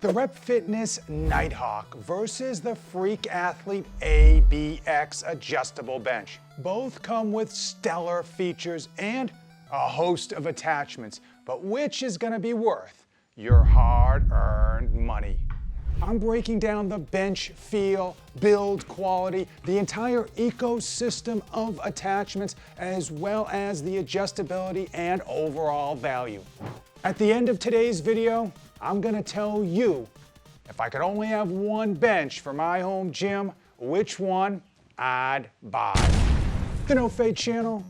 The Rep Fitness Nighthawk versus the Freak Athlete ABX adjustable bench. Both come with stellar features and a host of attachments, but which is going to be worth your hard-earned money? I'm breaking down the bench feel, build quality, the entire ecosystem of attachments, as well as the adjustability and overall value. At the end of today's video, I'm gonna tell you, if I could only have one bench for my home gym, which one I'd buy. The No Fade channel,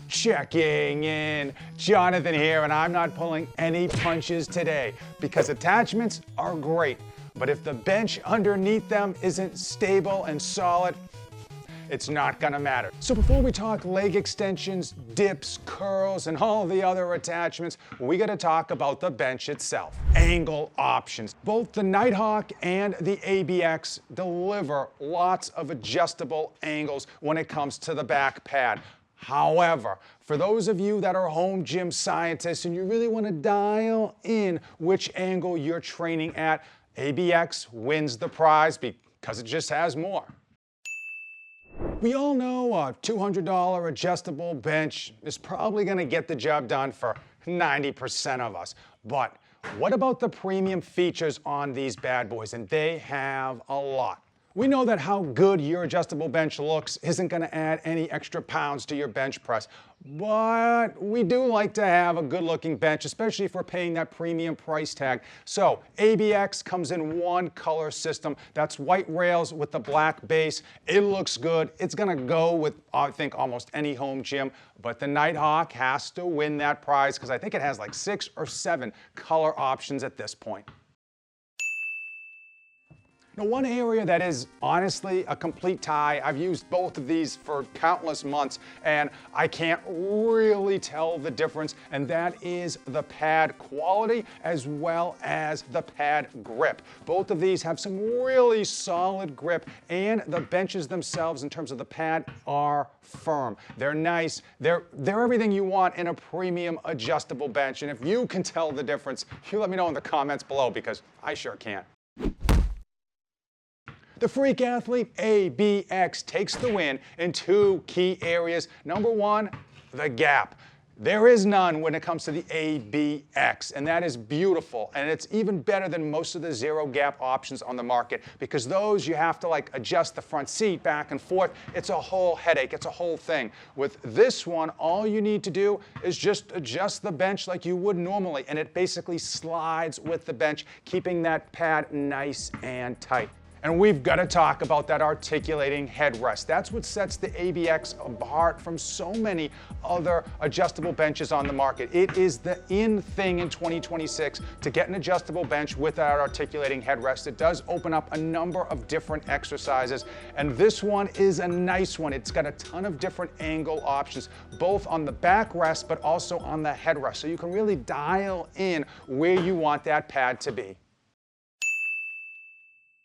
checking in. Jonathan here, and I'm not pulling any punches today because attachments are great, but if the bench underneath them isn't stable and solid, it's not gonna matter. So before we talk leg extensions, dips, curls, and all the other attachments, we gotta talk about the bench itself. Angle options. Both the Nighthawk and the ABX deliver lots of adjustable angles when it comes to the back pad. However, for those of you that are home gym scientists and you really wanna dial in which angle you're training at, ABX wins the prize because it just has more. We all know a $200 adjustable bench is probably going to get the job done for 90% of us. But what about the premium features on these bad boys? And they have a lot. We know that how good your adjustable bench looks isn't going to add any extra pounds to your bench press, but we do like to have a good-looking bench, especially if we're paying that premium price tag. So ABX comes in one color system. That's white rails with the black base. It looks good. It's going to go with, I think, almost any home gym, but the Nighthawk has to win that prize because I think it has like 6 or 7 color options at this point. Now, one area that is honestly a complete tie, I've used both of these for countless months and I can't really tell the difference, and that is the pad quality as well as the pad grip. Both of these have some really solid grip, and the benches themselves in terms of the pad are firm. They're nice. They're everything you want in a premium adjustable bench, and if you can tell the difference, you let me know in the comments below because I sure can't. The Freak Athlete ABX takes the win in 2 key areas. Number 1, the gap. There is none when it comes to the ABX, and that is beautiful. And it's even better than most of the zero gap options on the market because those you have to like adjust the front seat back and forth. It's a whole headache. It's a whole thing. With this one, all you need to do is just adjust the bench like you would normally, and it basically slides with the bench, keeping that pad nice and tight. And we've got to talk about that articulating headrest. That's what sets the ABX apart from so many other adjustable benches on the market. It is the in thing in 2026 to get an adjustable bench with that articulating headrest. It does open up a number of different exercises, and this one is a nice one. It's got a ton of different angle options, both on the backrest but also on the headrest, so you can really dial in where you want that pad to be.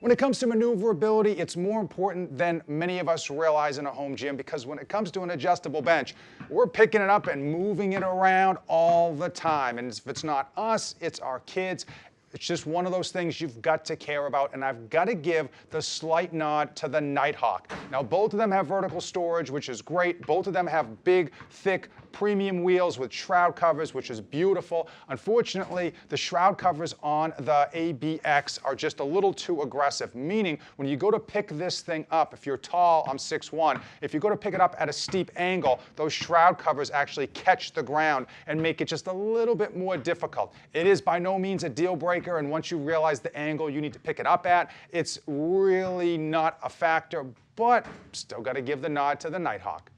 When it comes to maneuverability, it's more important than many of us realize in a home gym because when it comes to an adjustable bench, we're picking it up and moving it around all the time. And if it's not us, it's our kids. It's just one of those things you've got to care about, and I've got to give the slight nod to the Nighthawk. Now, both of them have vertical storage, which is great. Both of them have big, thick, premium wheels with shroud covers, which is beautiful. Unfortunately, the shroud covers on the ABX are just a little too aggressive, meaning when you go to pick this thing up, if you're tall, I'm 6'1", if you go to pick it up at a steep angle, those shroud covers actually catch the ground and make it just a little bit more difficult. It is by no means a deal breaker, and once you realize the angle you need to pick it up at, it's really not a factor, but still got to give the nod to the Nighthawk.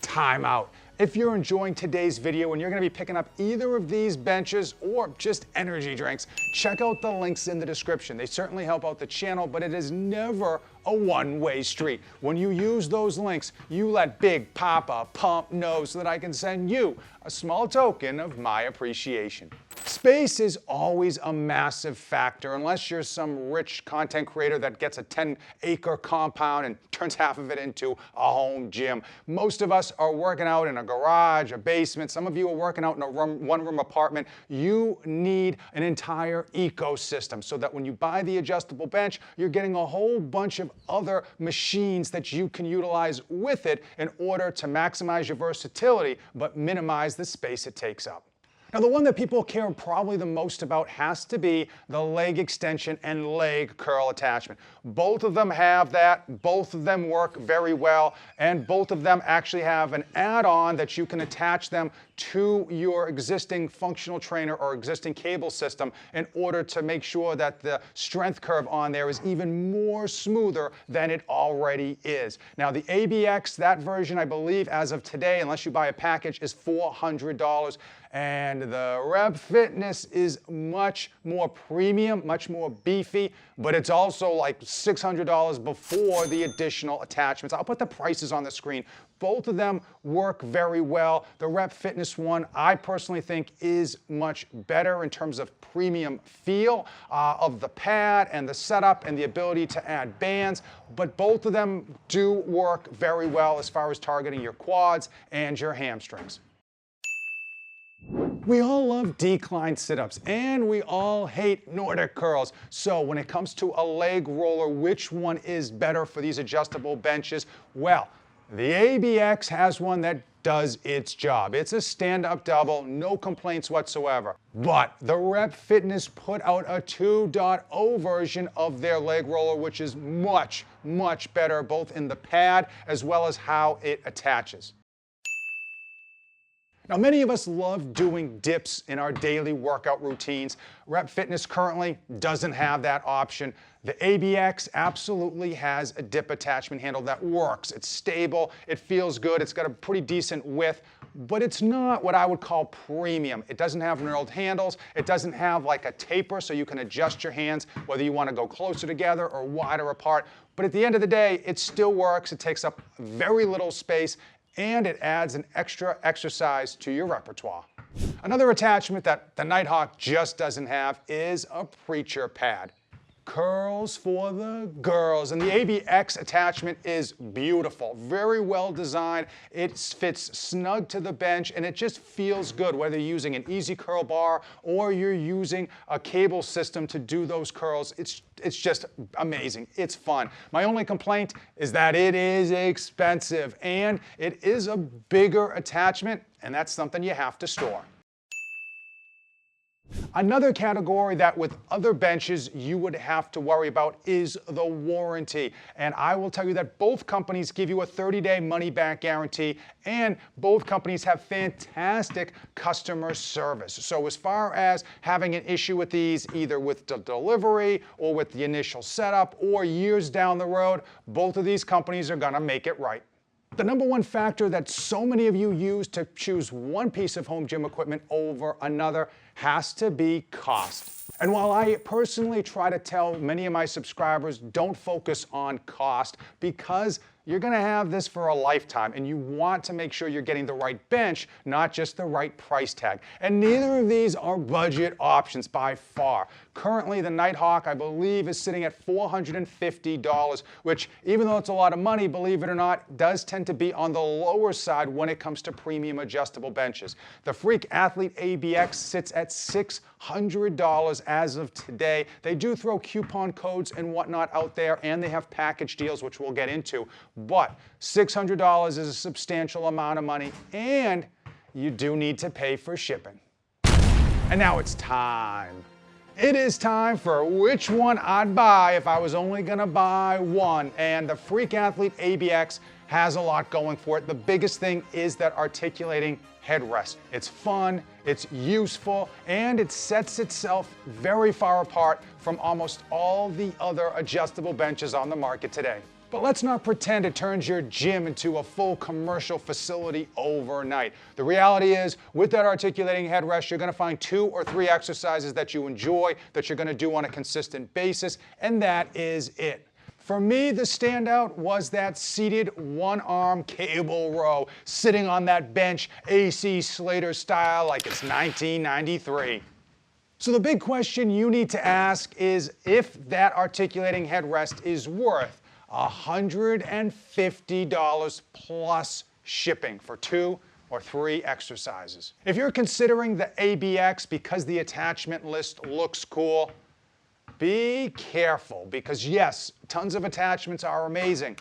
Time out. If you're enjoying today's video and you're going to be picking up either of these benches or just energy drinks, check out the links in the description. They certainly help out the channel, but it is never a one-way street. When you use those links, you let Big Papa Pump know so that I can send you a small token of my appreciation. Space is always a massive factor unless you're some rich content creator that gets a 10-acre compound and turns half of it into a home gym. Most of us are working out in a garage, a basement. Some of you are working out in a one-room apartment. You need an entire ecosystem so that when you buy the adjustable bench, you're getting a whole bunch of other machines that you can utilize with it in order to maximize your versatility but minimize the space it takes up. Now, the one that people care probably the most about has to be the leg extension and leg curl attachment. Both of them have that, both of them work very well, and both of them actually have an add-on that you can attach them to your existing functional trainer or existing cable system in order to make sure that the strength curve on there is even more smoother than it already is. Now, the ABX, that version, I believe, as of today, unless you buy a package, is $400. And the Rep Fitness is much more premium, much more beefy, but it's also like $600 before the additional attachments. I'll put the prices on the screen. Both of them work very well. The Rep Fitness one, I personally think, is much better in terms of premium feel of the pad and the setup and the ability to add bands, but both of them do work very well as far as targeting your quads and your hamstrings. We all love decline sit-ups and we all hate Nordic curls. So when it comes to a leg roller, which one is better for these adjustable benches? Well, the ABX has one that does its job. It's a stand-up double, no complaints whatsoever. But the Rep Fitness put out a 2.0 version of their leg roller, which is much, much better, both in the pad as well as how it attaches. Now, many of us love doing dips in our daily workout routines. Rep Fitness currently doesn't have that option. The ABX absolutely has a dip attachment handle that works. It's stable, it feels good, it's got a pretty decent width, but it's not what I would call premium. It doesn't have knurled handles, it doesn't have like a taper so you can adjust your hands whether you want to go closer together or wider apart. But at the end of the day, it still works, it takes up very little space, and it adds an extra exercise to your repertoire. Another attachment that the Nighthawk just doesn't have is a preacher pad. Curls for the girls. And the ABX attachment is beautiful, very well designed. It fits snug to the bench and it just feels good, whether you're using an easy curl bar or you're using a cable system to do those curls. It's just amazing. It's fun. My only complaint is that it is expensive and it is a bigger attachment, and that's something you have to store. Another category that with other benches you would have to worry about is the warranty. And I will tell you that both companies give you a 30-day money-back guarantee, and both companies have fantastic customer service. So as far as having an issue with these, either with the delivery or with the initial setup or years down the road, both of these companies are gonna make it right. The number one factor that so many of you use to choose one piece of home gym equipment over another has to be cost. And while I personally try to tell many of my subscribers don't focus on cost, because you're gonna have this for a lifetime and you want to make sure you're getting the right bench, not just the right price tag. And neither of these are budget options by far. Currently, the Nighthawk, I believe, is sitting at $450, which, even though it's a lot of money, believe it or not, does tend to be on the lower side when it comes to premium adjustable benches. The Freak Athlete ABX sits at $600 as of today. They do throw coupon codes and whatnot out there, and they have package deals, which we'll get into. But $600 is a substantial amount of money, and you do need to pay for shipping. And now it's time. It is time for which one I'd buy if I was only gonna buy one. And the Freak Athlete ABX has a lot going for it. The biggest thing is that articulating headrest. It's fun, it's useful, and it sets itself very far apart from almost all the other adjustable benches on the market today. But let's not pretend it turns your gym into a full commercial facility overnight. The reality is, with that articulating headrest, you're gonna find 2 or 3 exercises that you enjoy, that you're gonna do on a consistent basis, and that is it. For me, the standout was that seated one-arm cable row, sitting on that bench, AC Slater style like it's 1993. So the big question you need to ask is if that articulating headrest is worth $150 plus shipping for 2 or 3 exercises. If you're considering the ABX because the attachment list looks cool, be careful because yes, tons of attachments are amazing,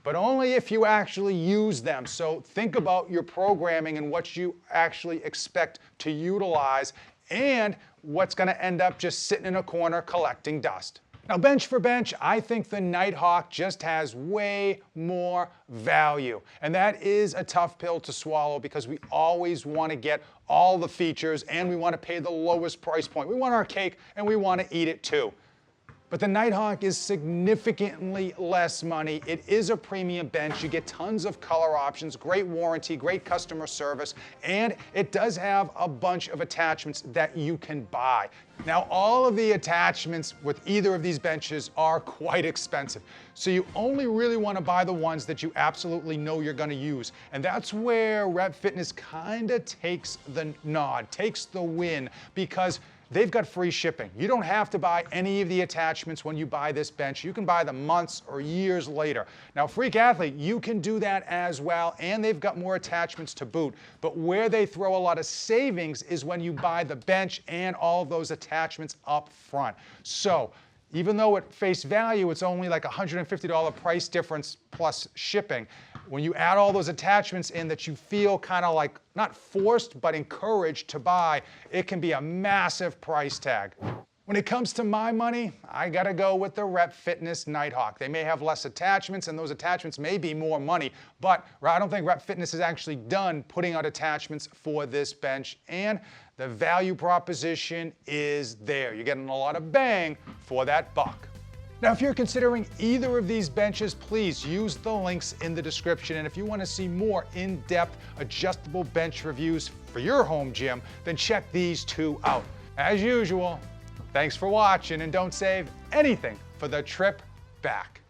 but only if you actually use them. So think about your programming and what you actually expect to utilize and what's going to end up just sitting in a corner collecting dust. Now, bench for bench, I think the Nighthawk just has way more value. And that is a tough pill to swallow because we always want to get all the features and we want to pay the lowest price point. We want our cake and we want to eat it too. But the Nighthawk is significantly less money. It is a premium bench. You get tons of color options, great warranty, great customer service, and it does have a bunch of attachments that you can buy. Now, all of the attachments with either of these benches are quite expensive. So you only really want to buy the ones that you absolutely know you're going to use. And that's where Rep Fitness kind of takes the nod, takes the win, because they've got free shipping. You don't have to buy any of the attachments when you buy this bench. You can buy them months or years later. Now, Freak Athlete, you can do that as well, and they've got more attachments to boot. But where they throw a lot of savings is when you buy the bench and all of those attachments up front. So, even though at face value, it's only like $150 price difference plus shipping, when you add all those attachments in that you feel kind of like not forced but encouraged to buy, it can be a massive price tag. When it comes to my money, I gotta go with the Rep Fitness Nighthawk. They may have less attachments and those attachments may be more money, but I don't think Rep Fitness is actually done putting out attachments for this bench, and the value proposition is there. You're getting a lot of bang for that buck. Now, if you're considering either of these benches, please use the links in the description. And if you want to see more in-depth adjustable bench reviews for your home gym, then check these two out. As usual, thanks for watching, and don't save anything for the trip back.